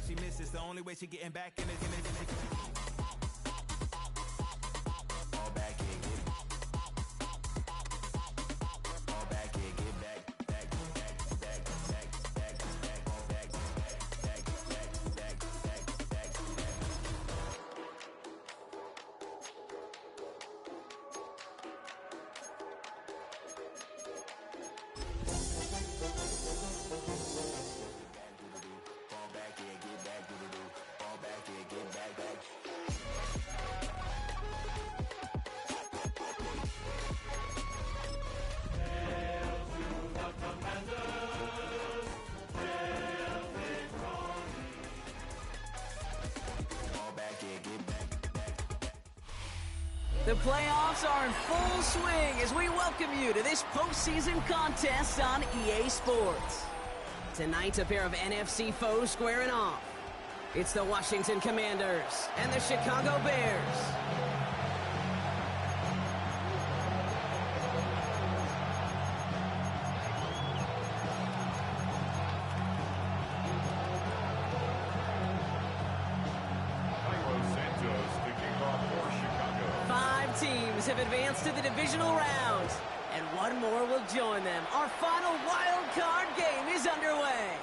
she misses. The only way she getting back in is all back here, get all back here, get back, back, back, back, back, back, back, all back, back, back, back, back, back, back, back. Fall back here, get back, do-do-do. Fall back here, get back, back. Fall back here, get back, back, back. The playoffs are in full swing as we welcome you to this postseason contest on EA Sports. Tonight, a pair of NFC foes squaring off. It's the Washington Commanders and the Chicago Bears. Five teams have advanced to the divisional round, and one more will join them. Our final wild card game is underway.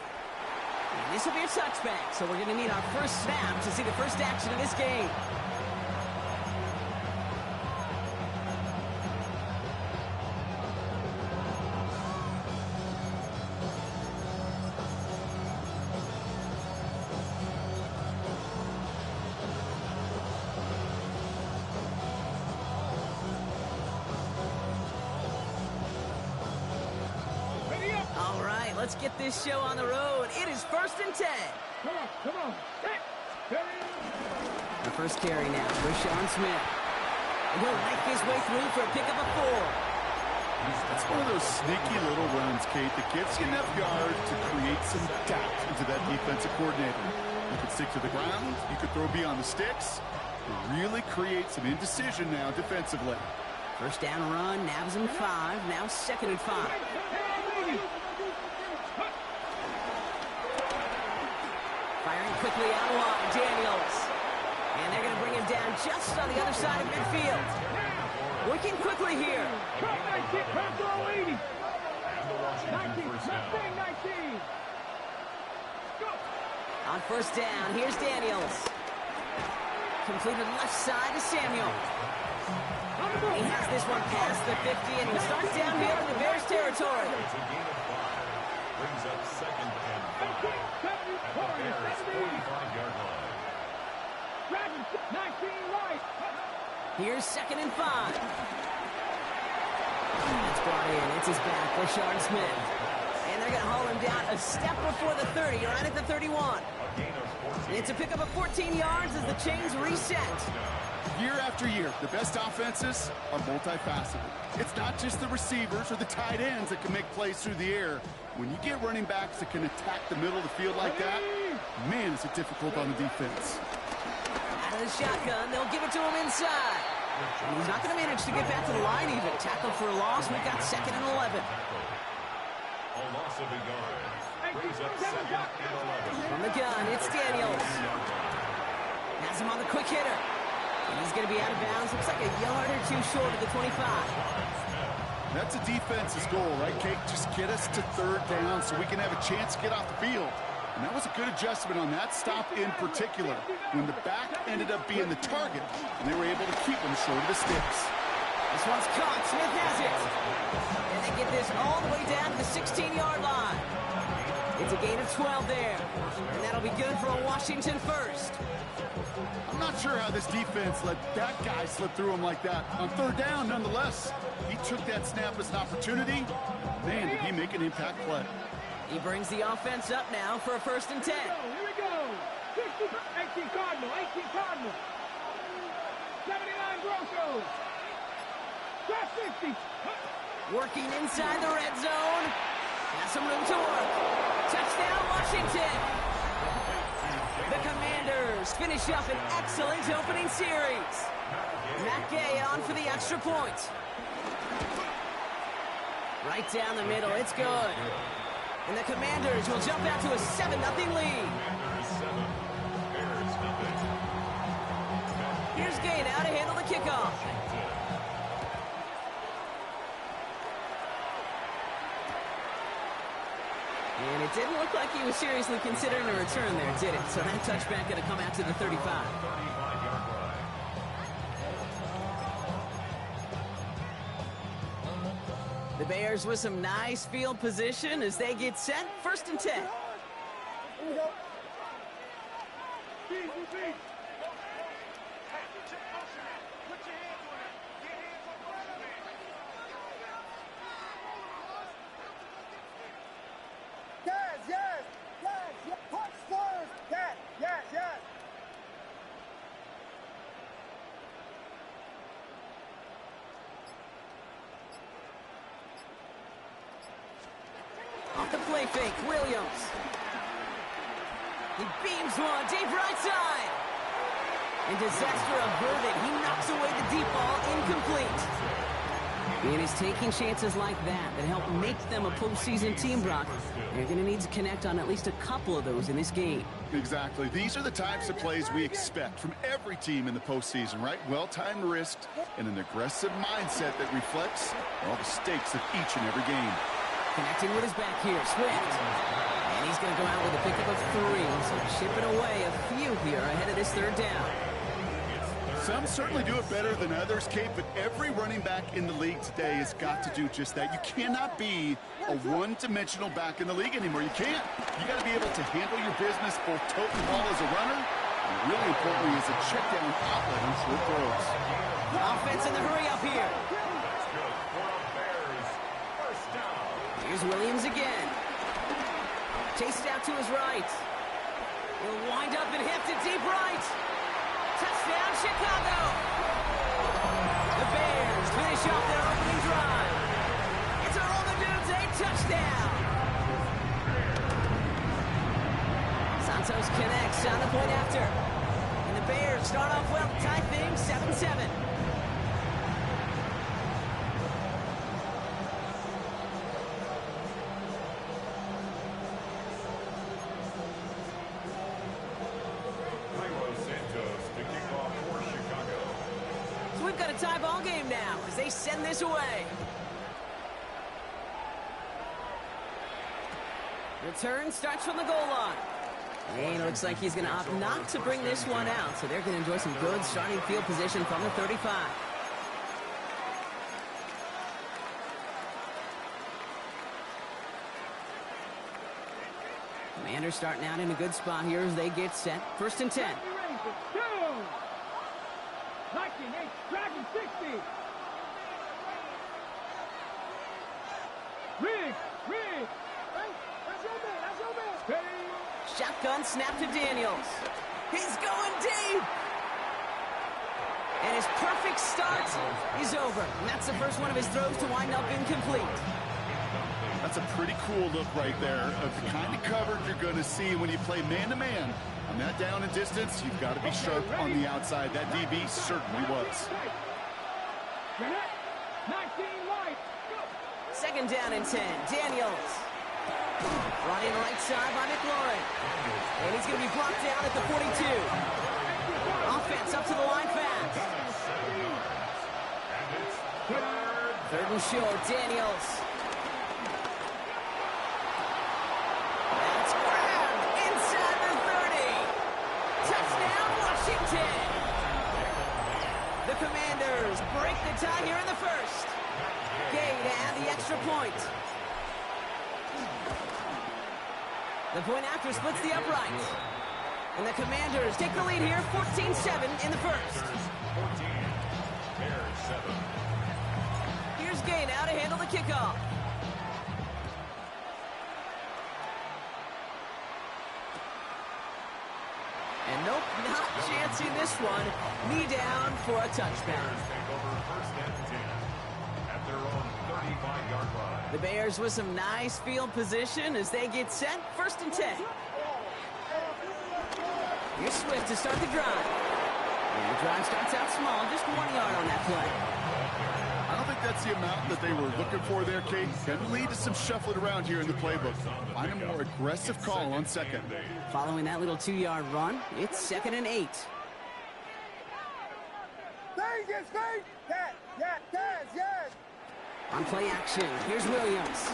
And this will be a touchback, so we're going to need our first snap to see the first action of this game. All right, let's get this show on the road. It is 1st and 10. Come on. The first carry now for Sean Smith. And he'll make his way through for a pickup of 4. That's one of those sneaky little runs, Kate, that gives you enough yards to create some doubt into that defensive coordinator. You could stick to the ground, you could throw beyond the sticks, really create some indecision now defensively. First down run, nabs him 5, now 2nd and 5. Firing quickly out wide, Daniels. And they're going to bring him down just on the other side of midfield. Working quickly here. On first down, here's Daniels. Completed left side to Samuel. He has this one past the 50 and will start downhill in the Bears territory. Brings up 2nd and 5 at the Bears 45-yard line. Here's 2nd and 5. It's brought in. It's his back for Sean Smith. And they're going to haul him down a step before the 30, right at the 31. It's a pickup of 14 yards as the chains reset. Year after year, the best offenses are multifaceted. It's not just the receivers or the tight ends that can make plays through the air. When you get running backs that can attack the middle of the field like that, man, is it difficult on the defense. Out of the shotgun, they'll give it to him inside. And he's not going to manage to get back to the line even. Tackle for a loss. We've got 2nd and 11. A loss of a yard. Brings up 2nd and 11. From the gun, it's Daniels. Has him on the quick hitter. And he's going to be out of bounds. Looks like a yard or 2 short of the 25. That's a defense's goal, right, Kate? Just get us to 3rd down so we can have a chance to get off the field. And that was a good adjustment on that stop in particular, when the back ended up being the target, and they were able to keep him short of the sticks. This one's caught. Smith has it. And they get this all the way down to the 16-yard line. It's a gain of 12 there. And that'll be good for a Washington first. I'm not sure how this defense let that guy slip through him like that. On 3rd down, nonetheless, he took that snap as an opportunity. Man, did he make an impact play. He brings the offense up now for a 1st and 10. Here we go. 18 Cardinal. 79 Broncos. Drop 60. Working inside the red zone. Has some room to work. Touchdown, Washington. The Commanders finish up an excellent opening series. Matt Gay on for the extra point. Right down the middle. It's good. And the Commanders will jump out to a 7-0 lead. kickoff. And it didn't look like he was seriously considering a return there, did it? So that touchback going to come out to the 35. 35-yard line. The Bears with some nice field position as they get set. 1st and 10. Here we go. Beat, beat. Yes, yes, yes, yes. Punch first. Yes, yes, yes. Off the play fake, Williams. He beams one deep right side. And disaster averted. He knocks away the deep ball, incomplete. And he's taking chances like that help make them a postseason team, Brock. They're going to need to connect on at least a couple of those in this game. Exactly. These are the types of plays we expect from every team in the postseason, right? Well-timed risk and an aggressive mindset that reflects all the stakes of each and every game. Connecting with his back here, Swift. And he's going to go out with a pickup of 3. So chipping away a few here ahead of this 3rd down. Some certainly do it better than others, Kate, but every running back in the league today has got to do just that. You cannot be a one-dimensional back in the league anymore. You can't. You got to be able to handle your business, both tote the ball as a runner, and really importantly as a check-down outlet on short throws. Offense in the hurry up here. Here's Williams again. Chased out to his right. He'll wind up and heft it deep right. Touchdown, Chicago! The Bears finish off their opening drive. It's a roll the dudes, a touchdown! Santos connects on the point after. And the Bears start off well, tie things 7-7. Tie ball game now as they send this away. Return starts from the goal line. And it looks like he's going to opt not to bring this one out, so they're going to enjoy some good starting field position from the 35. Commanders starting out in a good spot here as they get set. 1st and 10. Dragon 60. Riggs. That's your man. Shotgun snap to Daniels. He's going deep. And his perfect start is over. And that's the first one of his throws to wind up incomplete. That's a pretty cool look right there of the kind of coverage you're going to see when you play man-to-man. On that down and distance, you've got to be sharp on the outside. That DB certainly was. 19 right. 2nd down and 10. Daniels. Brought in right side by McLaurin. And he's going to be brought down at the 42. Offense up to the line fast. 3rd and short. Daniels. That's grabbed inside the 30. Touchdown, Washington. The Commanders break the tie here in the 1st. Gay to add the extra point. The point after splits the upright. And the Commanders take the lead here, 14-7 in the 1st. 14, Bears 7. Here's Gay now to handle the kickoff. And nope, not chancing this one. Knee down for a touchdown. Take over 1st and 10 at their own 35-yard line. The Bears with some nice field position as they get set. 1st and 10. Here's Swift to start the drive. And the drive starts out small, just 1 yard on that play. I don't think that's the amount that they were looking for there, Kate. Can lead to some shuffling around here in the playbook. Find a more aggressive call on 2nd. Following that little 2-yard run, it's 2nd and 8. Change his feet. Yes. On play action, here's Williams.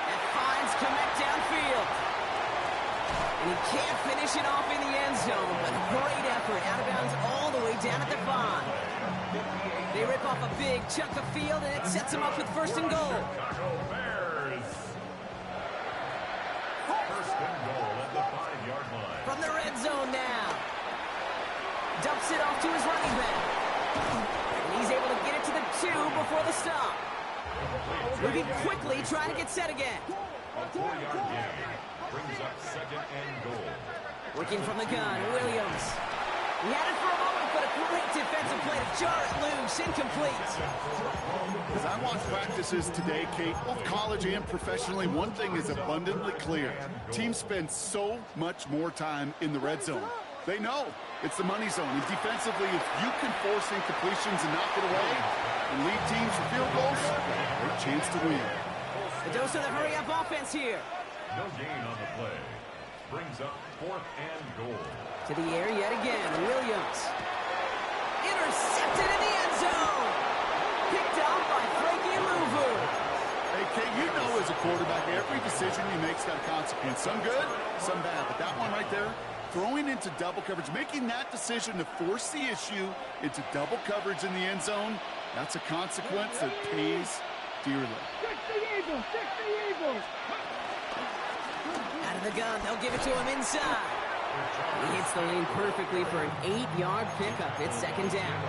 And finds Komet downfield. And he can't finish it off in the end zone, but a great effort. Out of bounds all the way down at the 5. They rip off a big chunk of field, and it sets them up with first and goal. Chicago Bears. First and goal at the 5-yard line. From the red zone now. Dumps it off to his running back. And he's able to get it to the 2 before the stop. Moving quickly, trying to get set again. A 4-yard gain brings up second and goal. Working from the gun, Williams. He had it for a moment, but a great defensive play to jar it loose, incomplete. As I watch practices today, Kate, both college and professionally, one thing is abundantly clear. Teams spend so much more time in the red zone. They know it's the money zone. And defensively, if you can force incompletions and knock it away and lead teams for field goals, great chance to win. The dose of the hurry-up offense here. No gain on the play. Brings up fourth and goal. To the air yet again, Williams. Intercepted in the end zone. Picked off by Frankie Louvu. Hey, Kate, you know as a quarterback, every decision you make's got a consequence. Some good, some bad. But that one right there, throwing into double coverage, making that decision to force the issue into double coverage in the end zone, that's a consequence that pays dearly. Fix the Eagles. Out of the gun, they'll give it to him inside. He hits the lane perfectly for an 8-yard pickup. It's second down.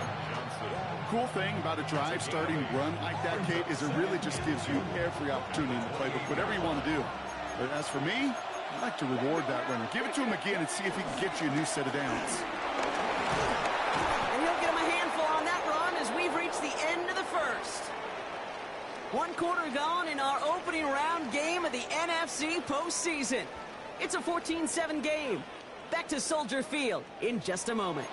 Cool thing about a drive starting run like that, Kate, is it really just gives you every opportunity in the playbook, whatever you want to do. But as for me, I like to reward that runner. Give it to him again and see if he can get you a new set of downs. And he'll get him a handful on that run as we've reached the end of the first. 1 quarter gone in our opening round game of the NFC postseason. It's a 14-7 game. Back to Soldier Field in just a moment.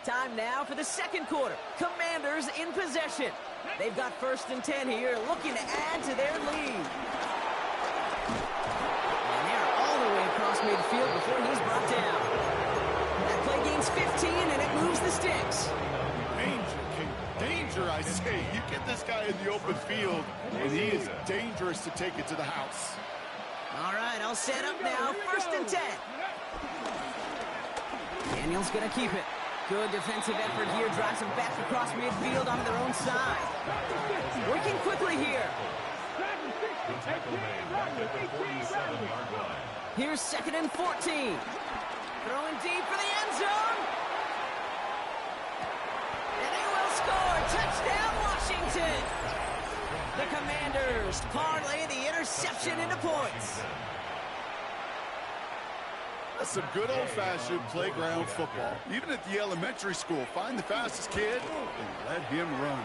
Time now for the second quarter. Commanders in possession. They've got first and 10 here, looking to add to their lead. And they're all the way across midfield before he's brought down. That play gains 15, and it moves the sticks. Danger, Kate. Danger, I say. You get this guy in the open field, and he is dangerous to take it to the house. All right, I'll set up now. First and 10. Daniel's going to keep it. Good defensive effort here. Drives them back across midfield onto their own side. Working quickly here. The tackle made back at the 47-yard line. Here's second and 14. Throwing deep for the end zone. And they will score. Touchdown, Washington. The Commanders parlay the interception into points. That's some good old-fashioned playground football. Even at the elementary school, find the fastest kid and let him run.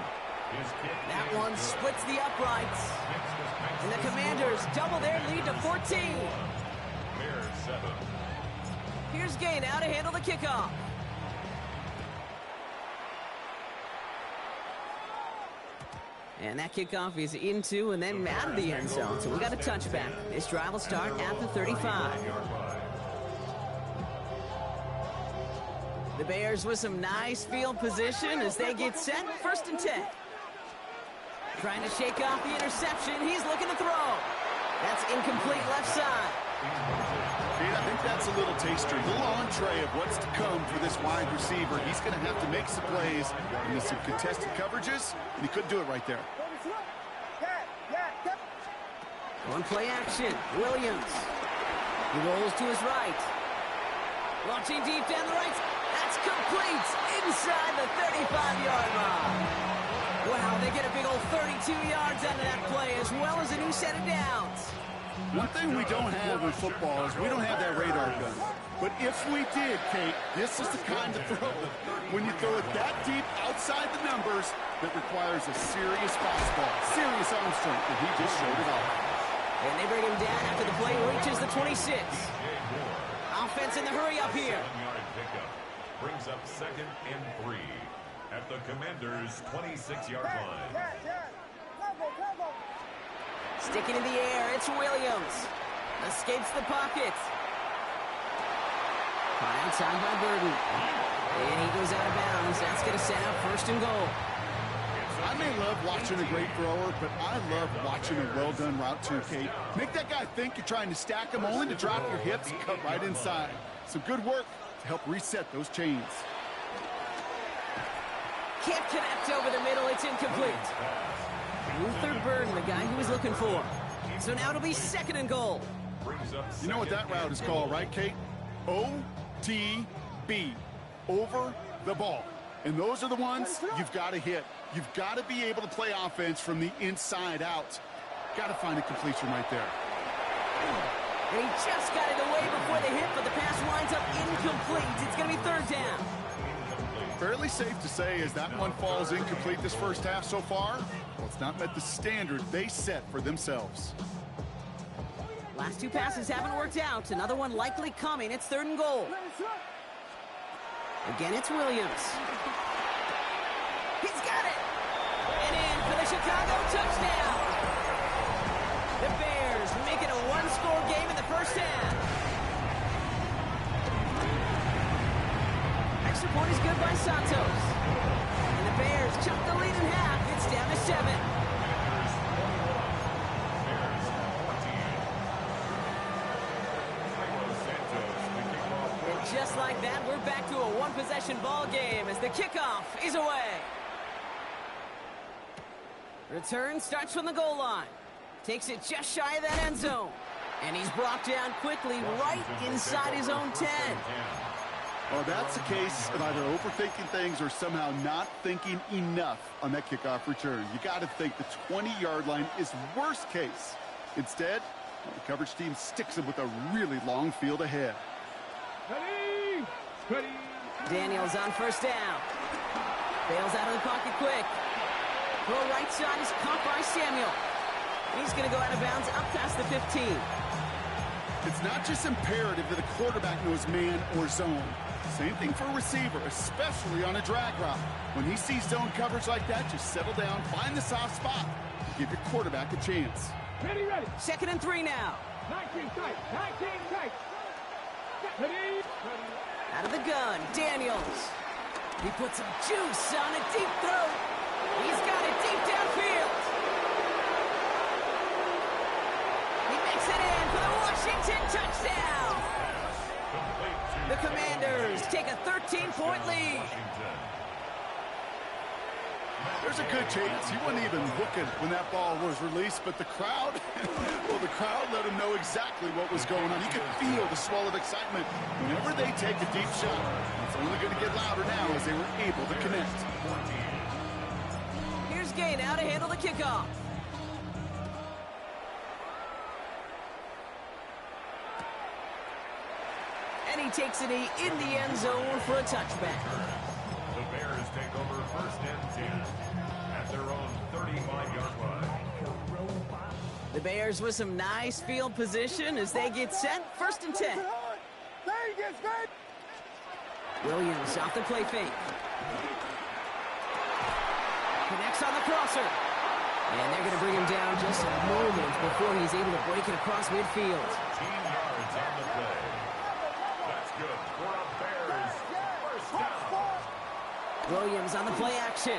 That one splits the uprights. And the Commanders double their lead to 14. Bears 7. Here's Gay now to handle the kickoff. And that kickoff is into and then out of the end zone. So we got a touchback. This drive will start at the 35. The Bears with some nice field position as they get set. First and 10. Trying to shake off the interception. He's looking to throw. That's incomplete left side. Pete, I think that's a little taster, a little entree of what's to come for this wide receiver. He's going to have to make some plays into some contested coverages, and he couldn't do it right there. On play action, Williams. He rolls to his right. Launching deep down the right. That's complete inside the 35-yard line. Wow, they get a big old 32 yards out of that play, as well as a new set of downs. One thing we don't have in football is we don't have that radar gun. But if we did, Kate, this is the kind of throw, when you throw it that deep outside the numbers, that requires a serious fastball, serious arm strength, and he just showed it off. And they bring him down after the play reaches the 26. Offense in the hurry up here. 7-yard pickup brings up second and 3. at the Commanders' 26-yard line. Yes, yes. Cover, cover. Sticking in the air, it's Williams. Escapes the pocket. Caught outside by Burden. And he goes out of bounds. That's going to set up first and goal. I may love watching a great thrower, but I love watching a well-done route too, Kate. Make that guy think you're trying to stack him only to drop your hips and cut right inside. Some good work to help reset those chains. Can't connect over the middle. It's incomplete. Luther Burden, the guy he was looking for. So now it'll be second and goal. You know what that route is called, right, Kate? OTB. Over the ball. And those are the ones you've got to hit. You've got to be able to play offense from the inside out. Got to find a completion right there. And he just got it away before the hit, but the pass winds up incomplete. It's going to be third down. Fairly safe to say as that one falls incomplete this first half so far, well, it's not met the standard they set for themselves. Last two passes haven't worked out. Another one likely coming. It's third and goal. Again, it's Williams. He's got it. And in for the Chicago touchdown. The Bears make it a one-score game in the first half. Extra point is good by Santos. And the Bears chop the lead in half. It's down to 7. And just like that, we're back to a one-possession ball game as the kickoff is away. Return starts from the goal line. Takes it just shy of that end zone. And he's brought down quickly right inside his own 10. Well, that's the case of either overthinking things or somehow not thinking enough on that kickoff return. You got to think the 20-yard line is worst case. Instead, the coverage team sticks him with a really long field ahead. Ready, ready. Daniels on first down. Bails out of the pocket quick. Throw right side is caught by Samuel. He's going to go out of bounds up past the 15. It's not just imperative that a quarterback knows man or zone. Same thing for a receiver, especially on a drag route. When he sees zone coverage like that, just settle down, find the soft spot, and give your quarterback a chance. Ready, ready. Second and 3 now. 19 tight, 19 tight. Ready, ready. Out of the gun, Daniels. He puts some juice on a deep throw. He's got it deep downfield. He makes it in for the Washington touchdown. The Commanders take a 13-point lead. There's a good chance he wasn't even looking when that ball was released, but the crowd, well, the crowd let him know exactly what was going on. You could feel the swell of excitement. Whenever they take a deep shot, it's only going to get louder now as they were able to connect. Here's Gay now to handle the kickoff. And he takes it in the end zone for a touchback. The Bears take over first and 10 at their own 35-yard line. The Bears with some nice field position as they get set. First and 10. Vegas, Vegas. Williams off the play fake. Connects on the crosser. And they're going to bring him down just a moment before he's able to break it across midfield. 15 yards on the play. That's good for a Bears first down. Williams on the play action.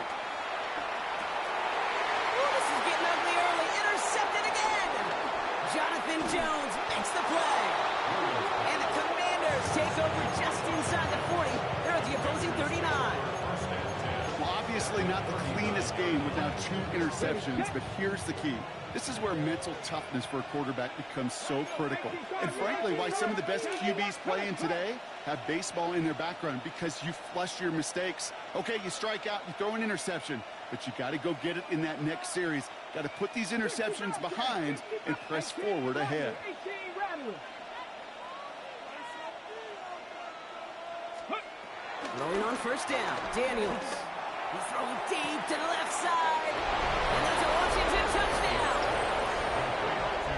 Oh, this is getting ugly early. Intercepted again. Jonathan Jones makes the play. And the Commanders take over just inside the 40. They're at the opposing 39. Well, obviously not the cleanest game with now 2 interceptions, but here's the key. This is where mental toughness for a quarterback becomes so critical. And frankly, why some of the best QBs playing today have baseball in their background, because you flush your mistakes. Okay, you strike out, you throw an interception, but you got to go get it in that next series. Got to put these interceptions behind and press forward ahead. Rolling on first down, Daniels. He's throwing deep to the left side. And that's a Washington touchdown.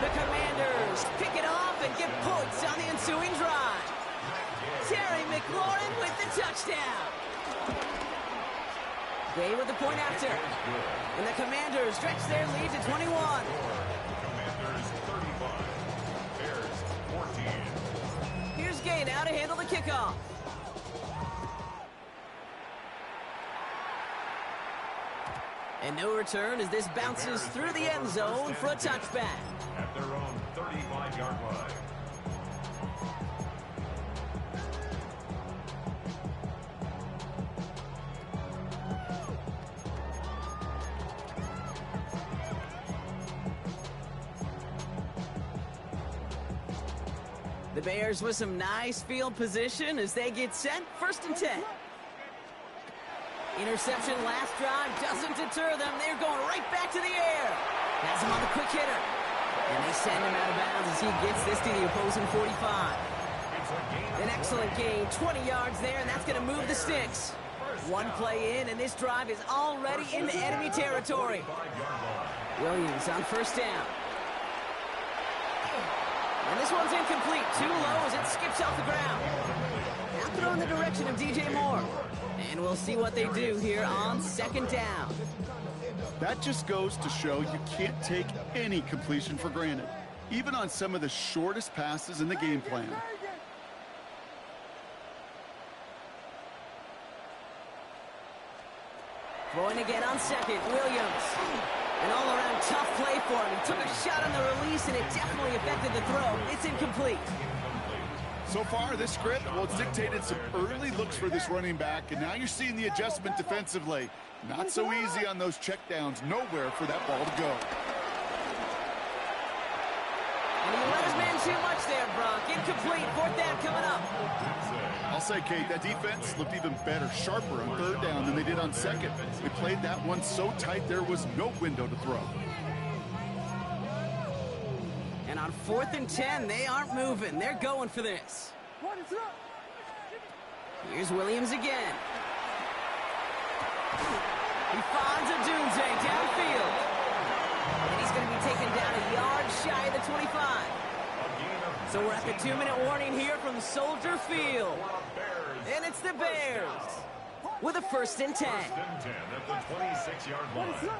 The Commanders pick it off and get points on the ensuing drive. Terry McLaurin with the touchdown. Gay with the point after. And the Commanders stretch their lead to 21. Commanders 35. Bears 14. Here's Gay now to handle the kickoff. And no return as this bounces through the end zone for a touchback. At their own 35-yard line. The Bears with some nice field position as they get set. 1st and 10. Interception last drive doesn't deter them. They're going right back to the air. Has him on the quick hitter. And they send him out of bounds as he gets this to the opposing 45. An excellent gain, 20 yards there, and that's going to move the sticks. One play in, and this drive is already into enemy territory. Williams on 1st down. And this one's incomplete. Too low as it skips off the ground. Now throw in the direction of DJ Moore. And we'll see what they do here on 2nd down. That just goes to show you can't take any completion for granted, even on some of the shortest passes in the game plan. Throwing again on 2nd, Williams. An all-around tough play for him. He took a shot on the release, and it definitely affected the throw. It's incomplete. So far, this script, well, it's dictated some early looks for this running back, and now you're seeing the adjustment defensively. Not so easy on those checkdowns. Nowhere for that ball to go. And he let his man too much there, Brock. Incomplete. 4th down coming up. I'll say, Kate, that defense looked even better, sharper on 3rd down than they did on 2nd. They played that one so tight there was no window to throw. And on 4th and 10, they aren't moving. They're going for this. Here's Williams again. He finds a Dunze downfield. And he's going to be taken down a yard shy of the 25. So we're at the 2-minute warning here from Soldier Field. And it's the Bears with a 1st and 10. 1st and 10 at the 26-yard line.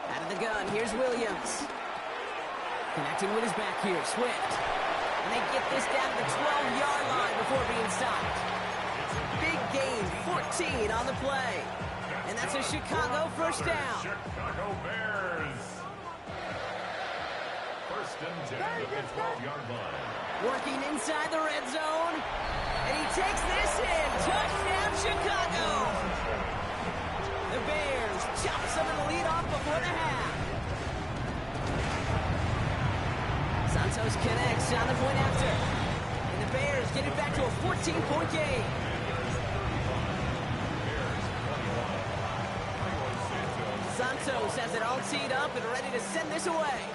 Out of the gun, here's Williams. Connecting with his back here, Swift. And they get this down to the 12-yard line before being stopped. Big gain, 14 on the play. And that's a Chicago 1st down. Chicago Bears. 1st and 10 at the 12-yard line. Working inside the red zone. And he takes this in. Touchdown, Chicago. The Bears chop some of the lead off before the half. Santos connects on the point after. And the Bears get it back to a 14-point game. Santos has it all teed up and ready to send this away.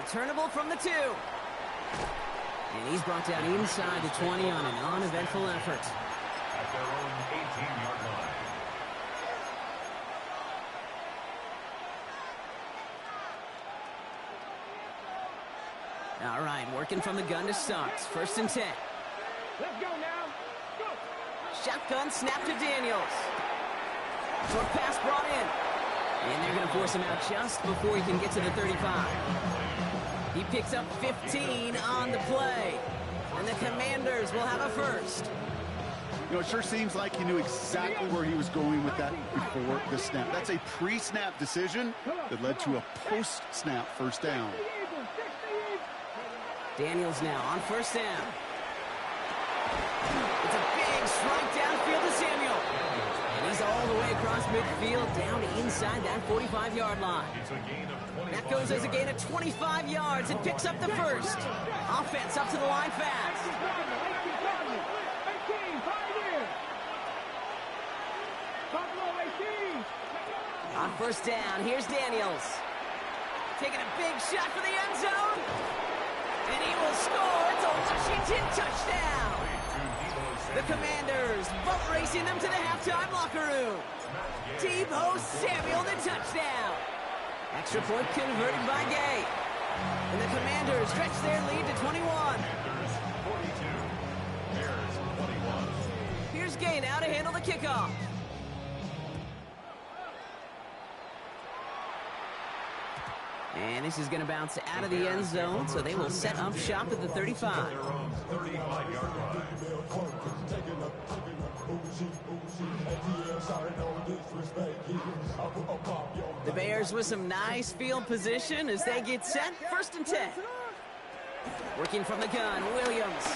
Returnable from the 2. And he's brought down inside the 20 on an uneventful effort. At their own 18-yard line. All right, working from the gun to start. 1st and 10. Let's go now. Go. Shotgun snap to Daniels. Short pass brought in. And they're going to force him out just before he can get to the 35. He picks up 15 on the play. And the Commanders will have a 1st. You know, it sure seems like he knew exactly where he was going with that before the snap. That's a pre-snap decision that led to a post-snap 1st down. Daniels now on 1st down. It's a big strike downfield to Samuel. And he's all the way across midfield down inside that 45-yard line. It's a gain of 25 That goes as a gain of 25 yards. It picks up the 1st. Offense up to the line fast. On 1st down, here's Daniels. Taking a big shot for the end zone. And he will score. It's a Washington touchdown. The Commanders boat racing them to the halftime locker room. Deebo Samuel, the touchdown. Extra point converted by Gay. And the Commanders stretch their lead to 21. Bears 42. Bears 21. gain now to handle the kickoff. And this is going to bounce out of the end zone, so they will set up shop at the 35. Their own 35-yard line. The Bears with some nice field position as they get set. 1st and 10. Working from the gun, Williams.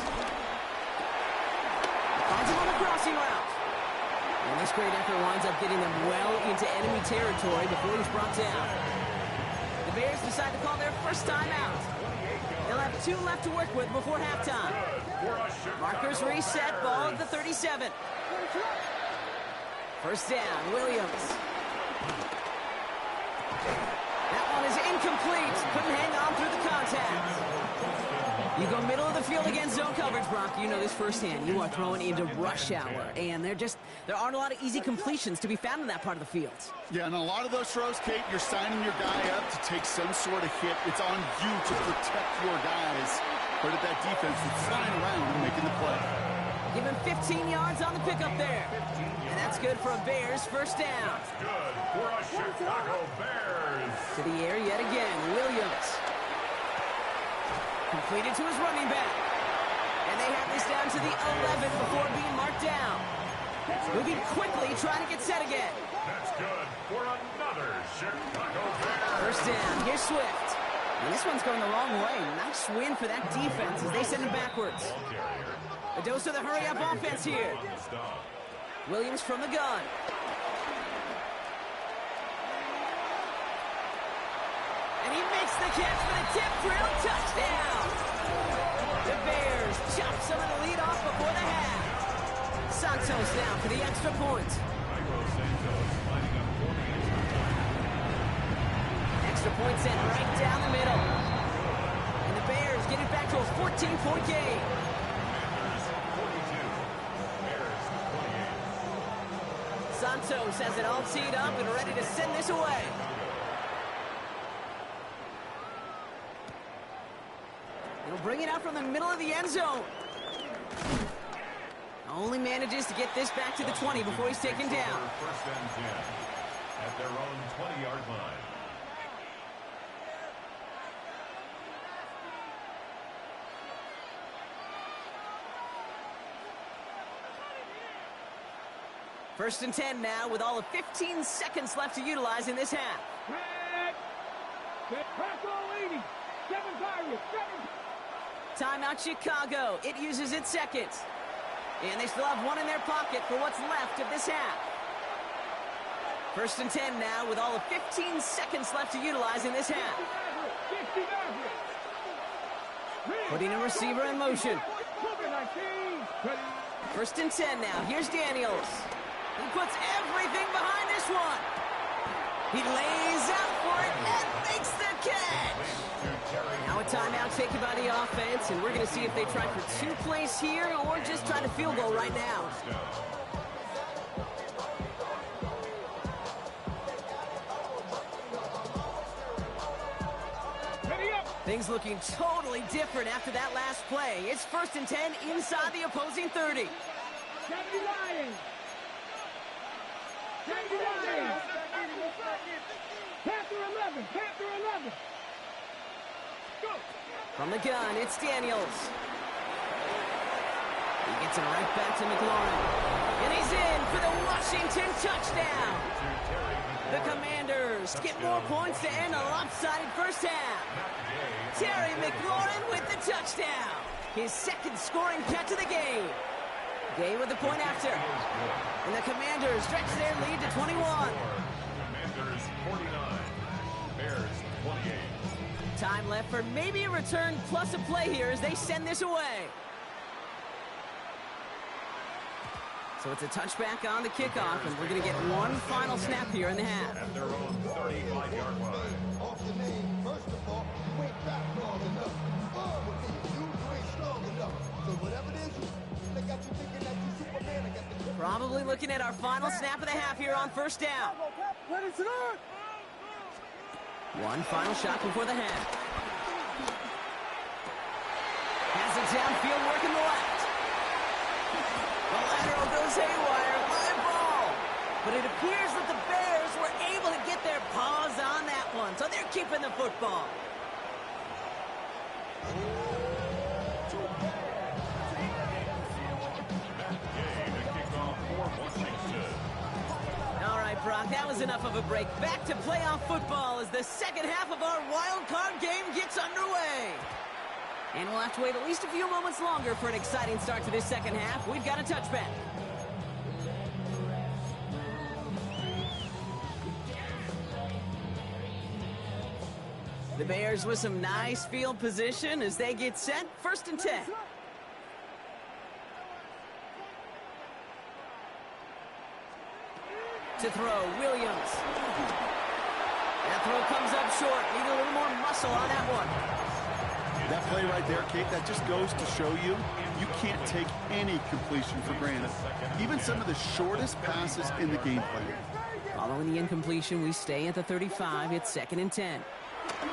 Finds him on the crossing route. And this great effort winds up getting them well into enemy territory before he's brought down. The Bears decide to call their first timeout. They'll have 2 left to work with before halftime. Markers reset, ball at the 37. 1st down, Williams. That one is incomplete. Couldn't hang on through the contact. You go middle of the field against zone coverage, Brock. You know this firsthand. You are throwing into rush hour, and there aren't a lot of easy completions to be found in that part of the field. Yeah, and a lot of those throws, Kate, you're signing your guy up to take some sort of hit. It's on you to protect your guys. But at that defense, it's flying around and making the play. Give him 15 yards on the pickup there. And that's good for a Bears 1st down. That's good for a Chicago Bears. To the air yet again, Williams. Completed to his running back. And they have this down to the 11 before being marked down. Moving quickly, trying to get set again. That's good for another Chicago Bears. 1st down, here's Swift. And this one's going the wrong way. Nice win for that defense as they send him backwards. A dose of the hurry-up offense here. Williams from the gun. And he makes the catch for the tip drill touchdown. The Bears chop some of the lead off before the half. Santos now for the extra point. Extra point sent right down the middle. And the Bears get it back to a 14-point game. Santos has it all teed up and ready to send this away. He'll bring it out from the middle of the end zone. Only manages to get this back to the 20 before he's taken down. 1st and 10 at their own 20-yard line. First and 10 now with all of 15 seconds left to utilize in this half. Timeout Chicago. It uses its second. And they still have 1 in their pocket for what's left of this half. First and 10 now with all of 15 seconds left to utilize in this half. Putting a receiver in motion. First and 10 now. Here's Daniels. He puts everything behind this one. He lays out for it and makes the catch. Now a timeout taken by the offense, and we're going to see if they try for 2 plays here or just try to field goal right now. Things looking totally different after that last play. It's 1st and 10 inside the opposing 30. From the gun, it's Daniels. He gets it right back to McLaurin. And he's in for the Washington touchdown. The Commanders get more points to end a lopsided first half. Terry McLaurin with the touchdown. His 2nd scoring catch of the game. Gay with the point after. And the Commanders stretch their lead to 21. Commanders 49, Bears 28. Time left for maybe a return plus a play here as they send this away. So it's a touchback on the kickoff, and we're going to get 1 final snap here in the half. At their own 35-yard line. Off the name, first of all, you ain't back long enough. You ain't strong enough. So whatever it is, they got you thinking that you Superman. I got the Probably looking at our final snap of the half here on 1st down. One final shot before the half. Has it downfield, working the left. The lateral goes goes haywire. Live ball. But it appears that the Bears were able to get their paws on that one, so they're keeping the football. All right, Brock, that was enough of a break. Back to playoff football as the second half of our wild card game gets underway. And we'll have to wait at least a few moments longer for an exciting start to this second half. We've got a touchback. The Bears with some nice field position as they get set. 1st and 10. To throw, Williams. That throw comes up short. Need a little more muscle on that one. That play right there, Kate, that just goes to show you, you can't take any completion for granted. Even some of the shortest passes in the game plan. Following the incompletion, we stay at the 35. It's 2nd and 10. Oh,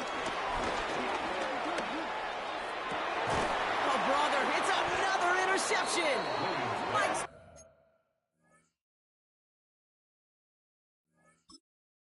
brother, it's another interception.